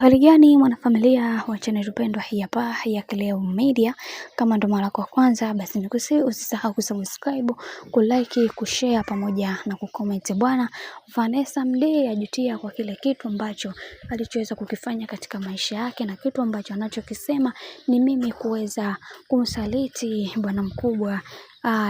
Hali gani mwanafamilia wa channel pendwa hii hapa ya Kileo Media. Kama ndo mara kwa kwanza basi nikusihi usisahau kusubscribe, kulike, kushare pamoja na kucomment. Bwana Vanessa Mdee ajutia kwa kile kitu ambacho alichoweza kukifanya katika maisha yake, na kitu ambacho anachokisema ni mimi kuweza kumsaliti bwana mkubwa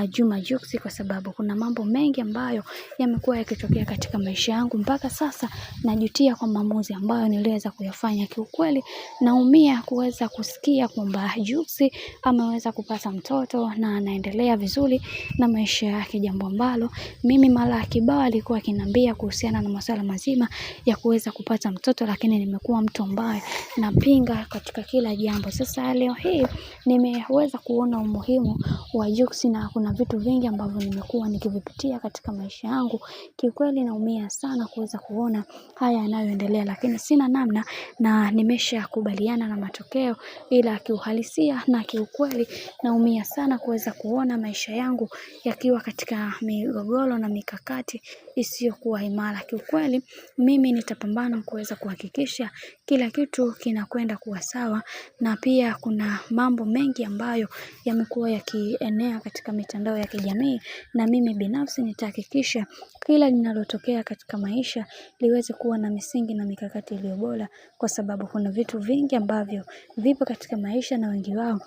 Juma Jux, kwa sababu kuna mambo mengi ambayo yamekuwa yakitokea katika maisha yangu mpaka sasa najutia kwa maamuzi ambayo niliweza kuyafanya. Kiukweli naumia kuweza kusikia kwamba Jux ameweza kupata mtoto na anaendelea vizuri na maisha yake, jambo ambalo mimi mara kibao alikuwa akiniambia kuhusiana na masuala mazima ya kuweza kupata mtoto, lakini nimekuwa mtu ambaye napinga katika kila jambo. Sasa leo hii nimeweza kuona umuhimu wa Jux, na kuna vitu vingi ambavyo nimekuwa nikivipitia katika maisha yangu. Kiukweli naumia sana kuweza kuona haya yanayoendelea, lakini sina namna na nimeshakubaliana na matokeo, ila kiuhalisia na kiukweli naumia sana kuweza kuona maisha yangu yakiwa katika migogoro na mikakati isiyokuwa imara. Kiukweli mimi nitapambana kuweza kuhakikisha kila kitu kinakwenda kuwa sawa, na pia kuna mambo mengi ambayo yamekuwa yakienea katika mitandao ya kijamii, na mimi binafsi nitahakikisha kila linalotokea katika maisha liweze kuwa na misingi na mikakati iliyo bora, kwa sababu kuna vitu vingi ambavyo vipo katika maisha na wengi wao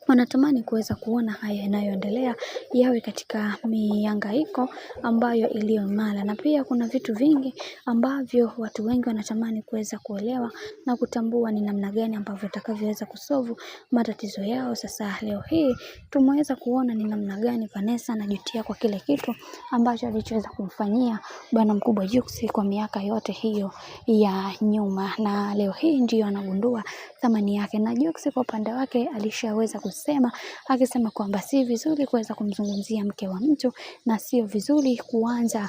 wanatamani kuweza kuona haya yanayoendelea yawe katika mihangaiko ambayo iliyo imara, na pia kuna vitu vingi ambavyo watu wengi wanatamani kuweza kuelewa na kutambua ni namna gani ambavyo watakavyoweza kusolve matatizo yao. Sasa leo hii tumeweza kuona ni namna gani Vanessa anajutia kwa kile kitu ambacho alichoweza kumfanyia bwana mkubwa Jux kwa miaka yote hiyo ya nyuma, na leo hii ndio anagundua thamani yake. Na Jux kwa upande wake alishaweza kusema akisema kwamba si vizuri kuweza kumzungumzia mke wa mtu, na sio vizuri kuanza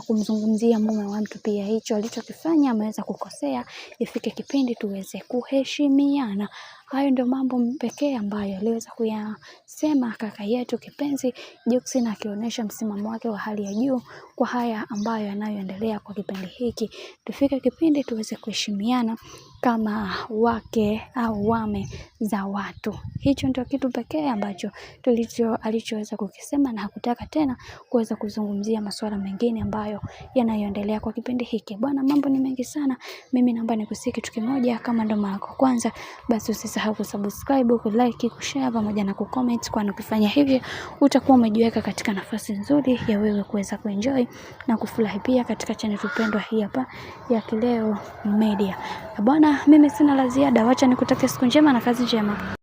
kumzungumzia mume wa mtu. Pia hicho alichokifanya ameweza kukosea, ifike kipindi tuweze kuheshimiana. Hayo ndio mambo pekee ambayo aliweza kuyasema kaka yetu kipenzi Jux, na akionyesha msimamo wake wa hali ya juu kwa haya ambayo yanayoendelea kwa kipindi hiki. Tufike kipindi tuweze kuheshimiana kama wake au wame za watu. Hicho ndio kitu pekee ambacho alichoweza kukisema, na hakutaka tena kuweza kuzungumzia masuala mengine ambayo yanayoendelea kwa kipindi hiki. Bwana, mambo ni mengi sana. Mimi naomba nikusihi kitu kimoja, kama ndo mara kwa kwanza basi usisahau kusubscribe, kulike, kushare pamoja na kucomment, kwani ukifanya hivyo utakuwa umejiweka katika nafasi nzuri ya wewe kuweza kuenjoy na kufurahi pia katika channel pendwa hii hapa ya Kileo Media. Bwana, mimi sina la ziada, wacha nikutakia siku njema na kazi njema.